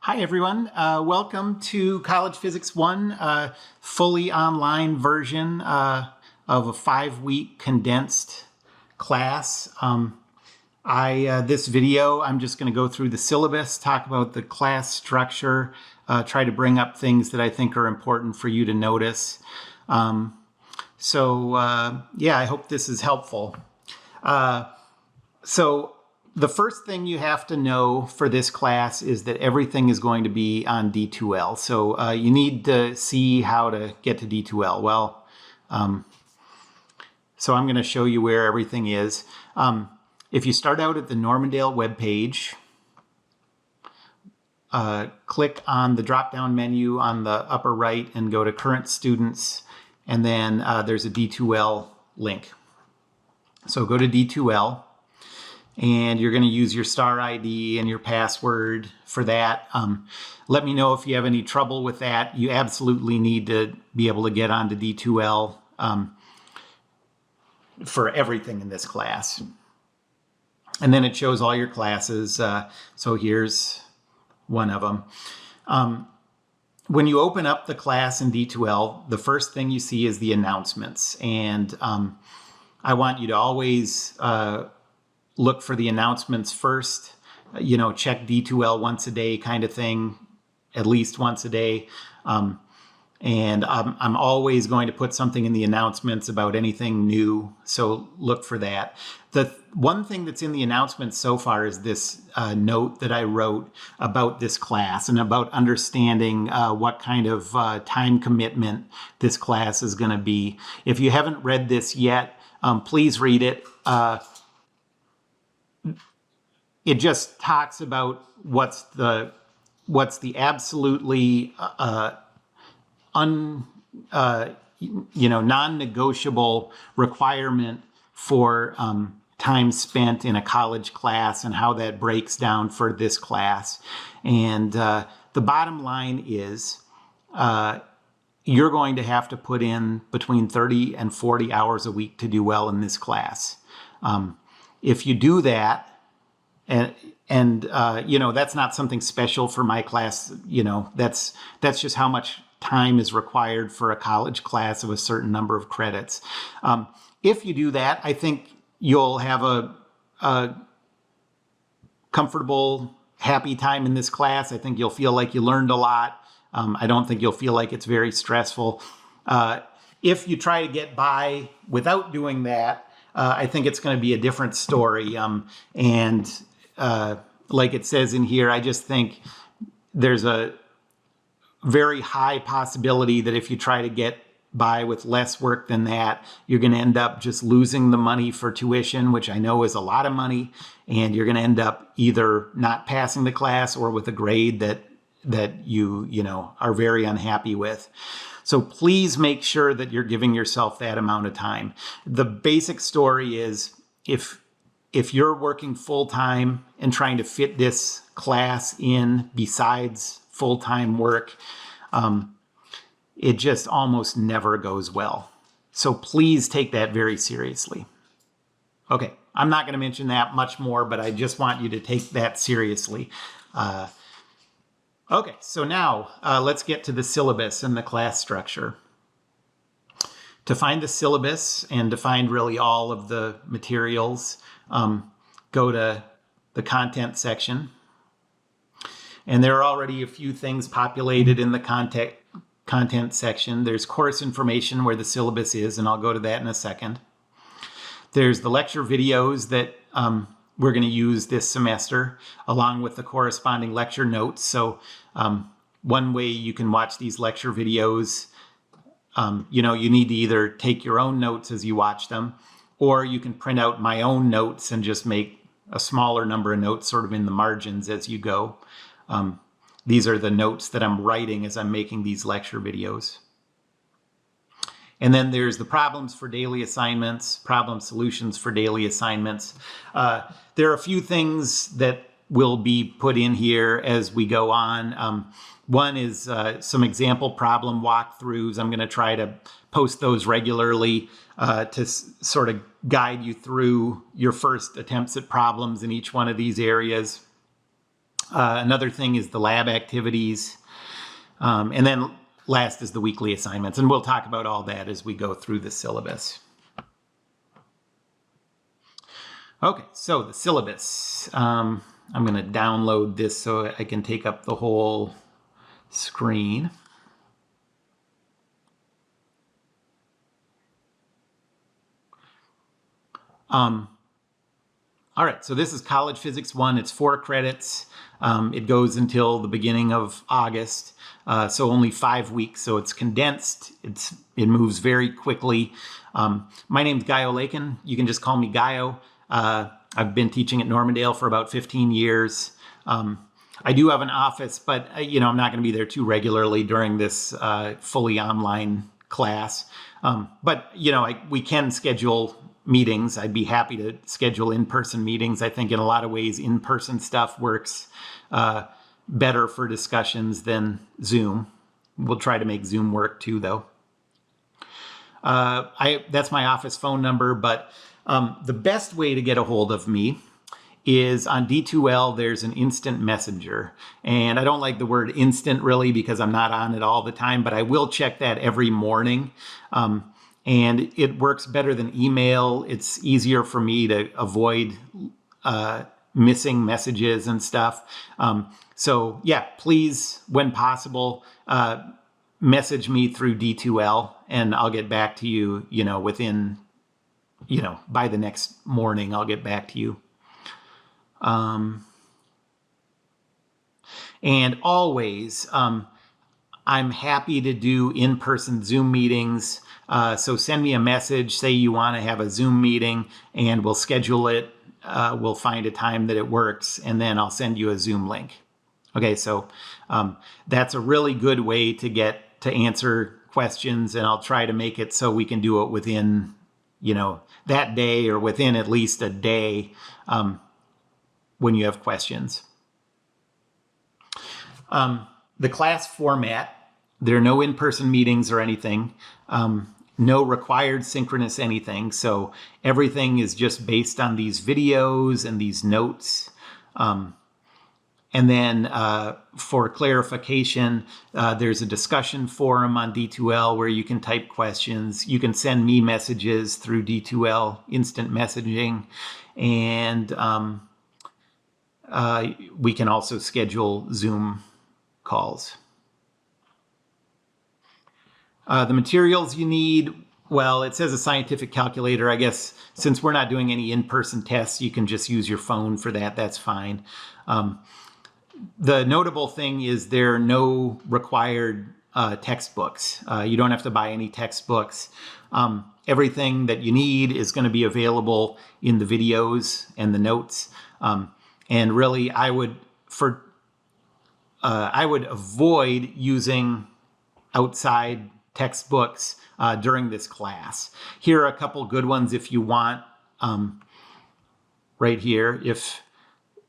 Hi, everyone. Welcome to College Physics 1, fully online version of a 5-week condensed class. This video, I'm just going to go through the syllabus, talk about the class structure, try to bring up things that I think are important for you to notice. Yeah, I hope this is helpful. The first thing you have to know for this class is that everything is going to be on D2L. So you need to see how to get to D2L. Well, so I'm going to show you where everything is. If you start out at the Normandale webpage, click on the drop-down menu on the upper right and go to Current Students, and then there's a D2L link. So go to D2L. And you're going to use your star ID and your password for that. Let me know if you have any trouble with that. You absolutely need to be able to get onto D2L for everything in this class. And then it shows all your classes. So here's one of them. When you open up the class in D2L, the first thing you see is the announcements. And I want you to always look for the announcements first, check D2L once a day kind of thing, at least once a day. And I'm always going to put something in the announcements about anything new, so look for that. The one thing that's in the announcements so far is this note that I wrote about this class and about understanding what kind of time commitment this class is going to be. If you haven't read this yet, please read it. It just talks about what's the absolutely non-negotiable requirement for time spent in a college class and how that breaks down for this class. And the bottom line is you're going to have to put in between 30 and 40 hours a week to do well in this class. If you do that, and that's not something special for my class. That's just how much time is required for a college class of a certain number of credits. If you do that, I think you'll have a comfortable, happy time in this class. I think you'll feel like you learned a lot. I don't think you'll feel like it's very stressful. If you try to get by without doing that, I think it's going to be a different story. Like it says in here, I just think there's a very high possibility that if you try to get by with less work than that, you're going to end up just losing the money for tuition, which I know is a lot of money, and you're going to end up either not passing the class or with a grade that you are very unhappy with. So please make sure that you're giving yourself that amount of time. The basic story is if you're working full-time and trying to fit this class in besides full-time work, it just almost never goes well. So please take that very seriously. Okay, I'm not going to mention that much more, but I just want you to take that seriously. Okay, so now let's get to the syllabus and the class structure. To find the syllabus and to find really all of the materials, go to the content section. And there are already a few things populated in the content section. There's course information where the syllabus is, and I'll go to that in a second. There's the lecture videos that we're going to use this semester, along with the corresponding lecture notes. So one way you can watch these lecture videos, you need to either take your own notes as you watch them, or you can print out my own notes and just make a smaller number of notes sort of in the margins as you go. These are the notes that I'm writing as I'm making these lecture videos. And then there's the problems for daily assignments, problem solutions for daily assignments. There are a few things that will be put in here as we go on. One is some example problem walkthroughs. I'm going to try to post those regularly to sort of guide you through your first attempts at problems in each one of these areas. Another thing is the lab activities. And then last is the weekly assignments. And we'll talk about all that as we go through the syllabus. Okay, so the syllabus. I'm going to download this so I can take up the whole screen. All right, so this is College Physics 1. It's 4 credits. It goes until the beginning of August, so only 5 weeks. So it's condensed. It moves very quickly. My name's Gaio Lakin. You can just call me Gaio. I've been teaching at Normandale for about 15 years. I do have an office, but I'm not going to be there too regularly during this fully online class. But we can schedule meetings. I'd be happy to schedule in-person meetings. I think in a lot of ways, in-person stuff works better for discussions than Zoom. We'll try to make Zoom work too, though. That's my office phone number, but the best way to get a hold of me is on D2L, there's an instant messenger. And I don't like the word instant really because I'm not on it all the time, but I will check that every morning. And it works better than email. It's easier for me to avoid missing messages and stuff. So yeah, please, when possible, message me through D2L and I'll get back to you, within, by the next morning, I'll get back to you. And always, I'm happy to do in-person Zoom meetings. So send me a message, say you want to have a Zoom meeting, and we'll schedule it. We'll find a time that it works, and then I'll send you a Zoom link. Okay, so that's a really good way to answer questions, and I'll try to make it so we can do it within, that day or within at least a day when you have questions. The class format, there are no in-person meetings or anything, no required synchronous anything. So everything is just based on these videos and these notes. And then for clarification, there's a discussion forum on D2L where you can type questions. You can send me messages through D2L instant messaging. And we can also schedule Zoom calls. The materials you need, well, it says a scientific calculator. I guess since we're not doing any in-person tests, you can just use your phone for that. That's fine. The notable thing is there are no required textbooks. You don't have to buy any textbooks. Everything that you need is going to be available in the videos and the notes. And really, I would avoid using outside textbooks during this class. Here are a couple good ones if you want. Right here, if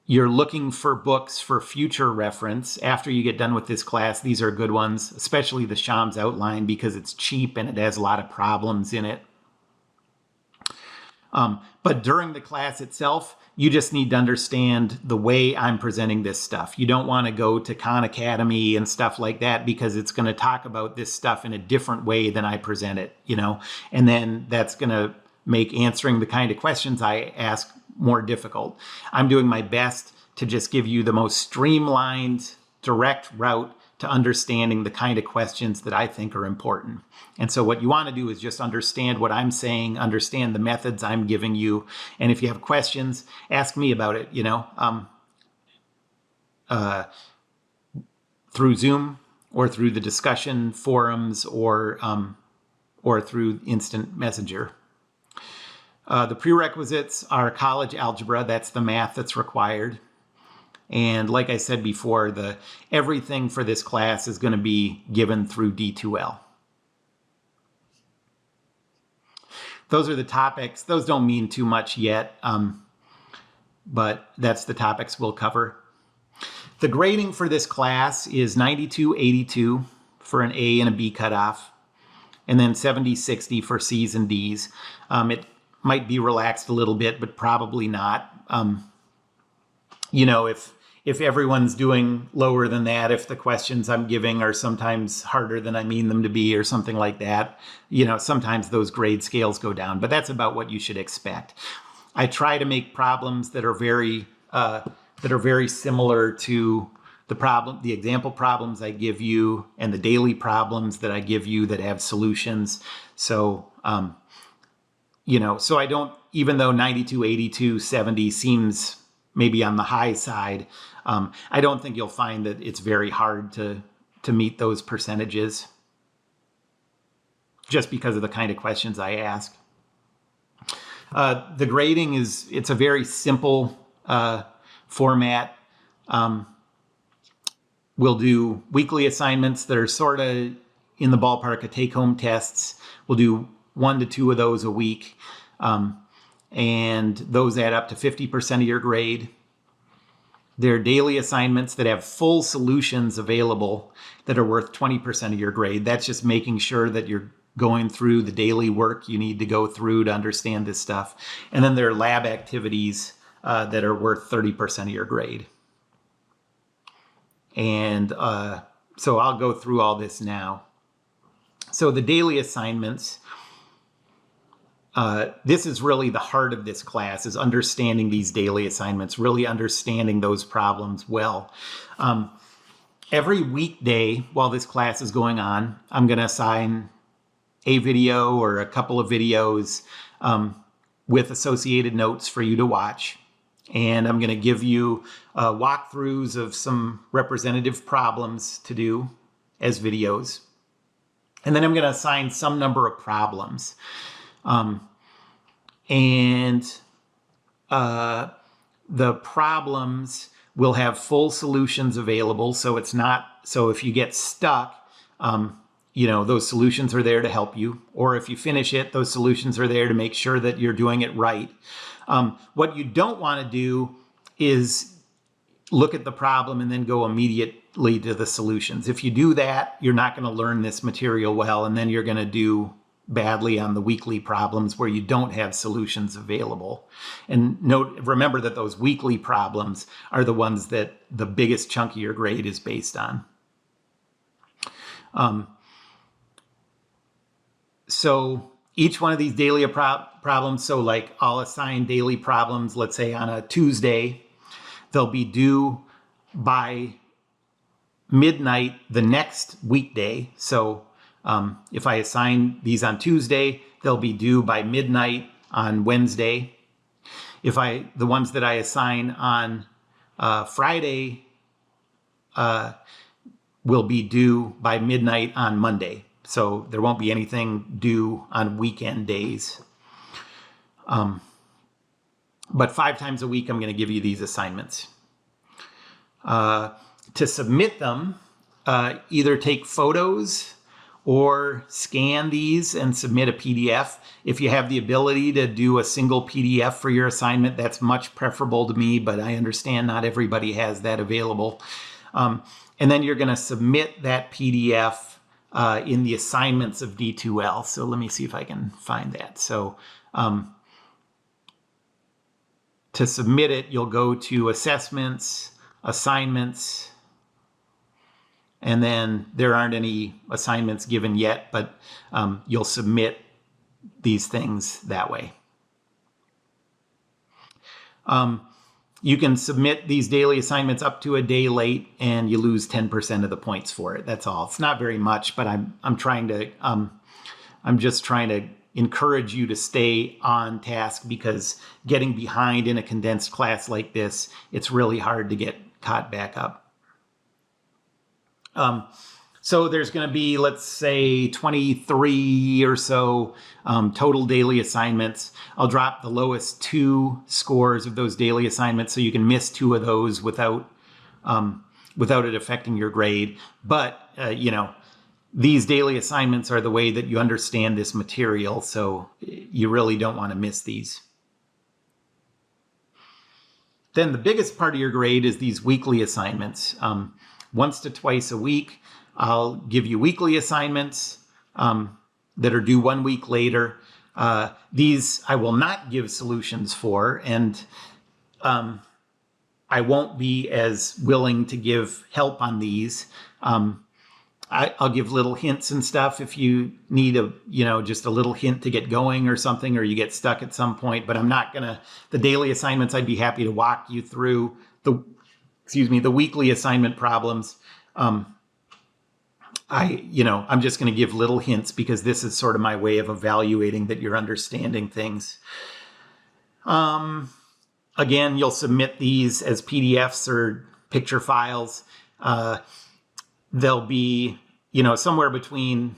you're looking for books for future reference after you get done with this class, these are good ones, especially the Shams outline because it's cheap and it has a lot of problems in it. But during the class itself, you just need to understand the way I'm presenting this stuff. You don't want to go to Khan Academy and stuff like that because it's going to talk about this stuff in a different way than I present it, and then that's going to make answering the kind of questions I ask more difficult. I'm doing my best to just give you the most streamlined, direct route to understanding the kind of questions that I think are important. And so what you want to do is just understand what I'm saying, understand the methods I'm giving you. And if you have questions, ask me about it, through Zoom or through the discussion forums or through instant messenger. The prerequisites are college algebra. That's the math that's required. And like I said before, everything for this class is going to be given through D2L. Those are the topics. Those don't mean too much yet, but that's the topics we'll cover. The grading for this class is 92-82 for an A and a B cutoff, and then 70-60 for C's and D's. It might be relaxed a little bit, but probably not. if everyone's doing lower than that, if the questions I'm giving are sometimes harder than I mean them to be or something like that, sometimes those grade scales go down, but that's about what you should expect. I try to make problems that are very similar to the example problems I give you and the daily problems that I give you that have solutions. So, so I don't, even though 92, 82, 70 seems maybe on the high side, I don't think you'll find that it's very hard to meet those percentages just because of the kind of questions I ask. The grading it's a very simple format. We'll do weekly assignments that are sort of in the ballpark of take-home tests. We'll do 1 to 2 of those a week. And those add up to 50% of your grade. They're daily assignments that have full solutions available that are worth 20% of your grade. That's just making sure that you're going through the daily work you need to go through to understand this stuff. And then there are lab activities that are worth 30% of your grade. And so I'll go through all this now. So the daily assignments, this is really the heart of this class, is understanding these daily assignments, really understanding those problems well. Every weekday while this class is going on, I'm going to assign a video or a couple of videos with associated notes for you to watch. And I'm going to give you walkthroughs of some representative problems to do as videos. And then I'm going to assign some number of problems. And the problems will have full solutions available. So if you get stuck, those solutions are there to help you. Or if you finish it, those solutions are there to make sure that you're doing it right. What you don't want to do is look at the problem and then go immediately to the solutions. If you do that, you're not going to learn this material well, and then you're going to do badly on the weekly problems where you don't have solutions available. And remember that those weekly problems are the ones that the biggest chunk of your grade is based on. So each one of these daily problems, so like I'll assign daily problems, let's say on a Tuesday, they'll be due by midnight the next weekday. So if I assign these on Tuesday, they'll be due by midnight on Wednesday. The ones that I assign on Friday will be due by midnight on Monday. So there won't be anything due on weekend days. But 5 times a week, I'm going to give you these assignments. To submit them, either take photos or scan these and submit a PDF. If you have the ability to do a single PDF for your assignment, that's much preferable to me, but I understand not everybody has that available. And then you're going to submit that PDF in the assignments of D2L. So let me see if I can find that. So to submit it, you'll go to Assessments, Assignments, and then there aren't any assignments given yet, but you'll submit these things that way. You can submit these daily assignments up to a day late, and you lose 10% of the points for it. That's all. It's not very much, but I'm just trying to encourage you to stay on task, because getting behind in a condensed class like this, it's really hard to get caught back up. So there's going to be, let's say, 23 or so total daily assignments. I'll drop the lowest 2 scores of those daily assignments, so you can miss 2 of those without it affecting your grade. But, these daily assignments are the way that you understand this material, so you really don't want to miss these. Then the biggest part of your grade is these weekly assignments. Once to twice a week, I'll give you weekly assignments that are due 1 week later. These I will not give solutions for, and I won't be as willing to give help on these. I'll give little hints and stuff if you need just a little hint to get going or something, or you get stuck at some point, but I'm not gonna, the daily assignments, I'd be happy to walk you through the weekly assignment problems. I'm just gonna give little hints because this is sort of my way of evaluating that you're understanding things. Again, you'll submit these as PDFs or picture files. There'll be, somewhere between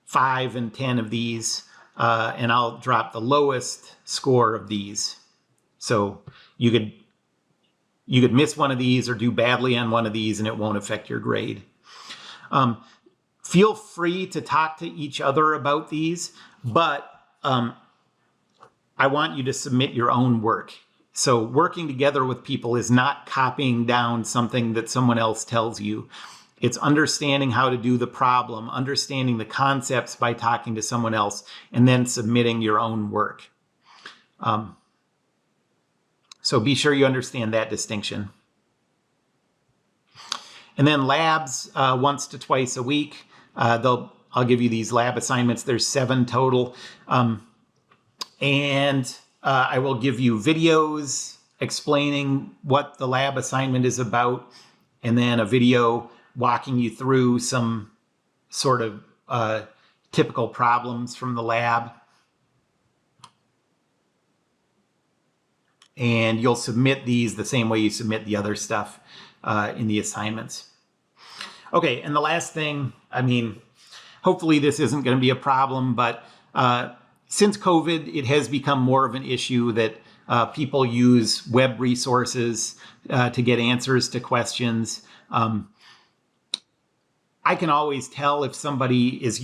5 and 10 of these, and I'll drop the lowest score of these. So you could miss one of these or do badly on one of these and it won't affect your grade. Feel free to talk to each other about these, but I want you to submit your own work. So working together with people is not copying down something that someone else tells you. It's understanding how to do the problem, understanding the concepts by talking to someone else, and then submitting your own work. So be sure you understand that distinction. And then labs, once to twice a week. I'll give you these lab assignments. There's 7 total. And I will give you videos explaining what the lab assignment is about, and then a video walking you through some sort of typical problems from the lab. And you'll submit these the same way you submit the other stuff in the assignments. Okay, and the last thing, hopefully this isn't going to be a problem, but since COVID, it has become more of an issue that people use web resources to get answers to questions. I can always tell if somebody is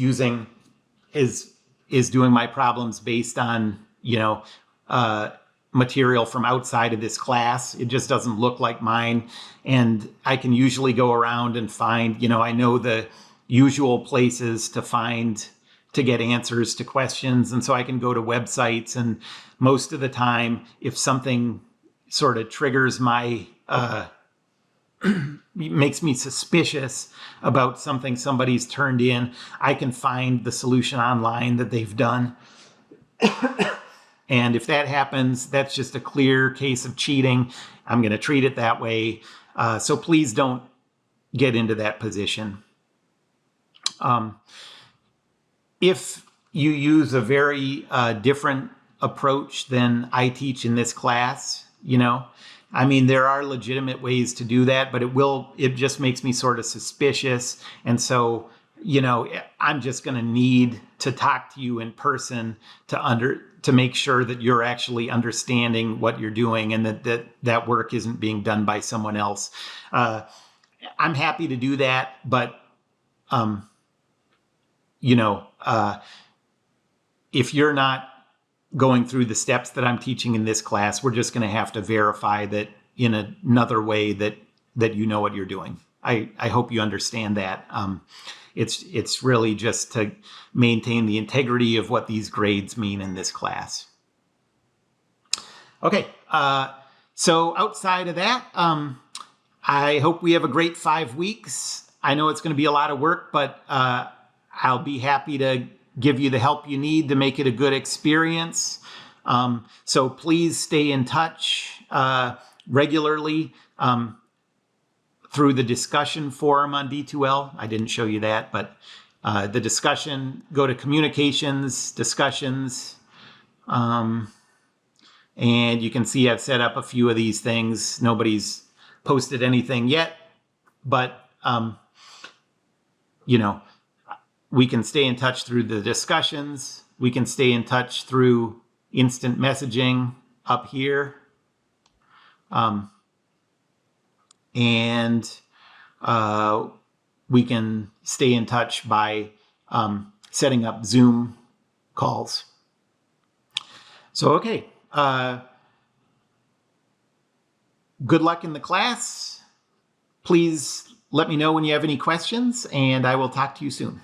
doing my problems based on, material from outside of this class. It just doesn't look like mine. And I can usually go around and find, I know the usual places to get answers to questions. And so I can go to websites, and most of the time, if something sort of triggers my, makes me suspicious about something somebody's turned in, I can find the solution online that they've done. And if that happens, that's just a clear case of cheating. I'm going to treat it that way. So please don't get into that position. If you use a very different approach than I teach in this class, there are legitimate ways to do that, but it just makes me sort of suspicious. And so, I'm just going to need to talk to you in person to make sure that you're actually understanding what you're doing and that work isn't being done by someone else. I'm happy to do that, but, if you're not going through the steps that I'm teaching in this class, we're just going to have to verify that in another way that you know what you're doing. I hope you understand that. It's really just to maintain the integrity of what these grades mean in this class. Okay, so outside of that, I hope we have a great 5 weeks. I know it's going to be a lot of work, but I'll be happy to give you the help you need to make it a good experience. So please stay in touch regularly through the discussion forum on D2L. I didn't show you that, but the discussion, go to communications, discussions, and you can see I've set up a few of these things. Nobody's posted anything yet, but we can stay in touch through the discussions. We can stay in touch through instant messaging up here. And we can stay in touch by setting up Zoom calls. So, okay. Good luck in the class. Please let me know when you have any questions, and I will talk to you soon.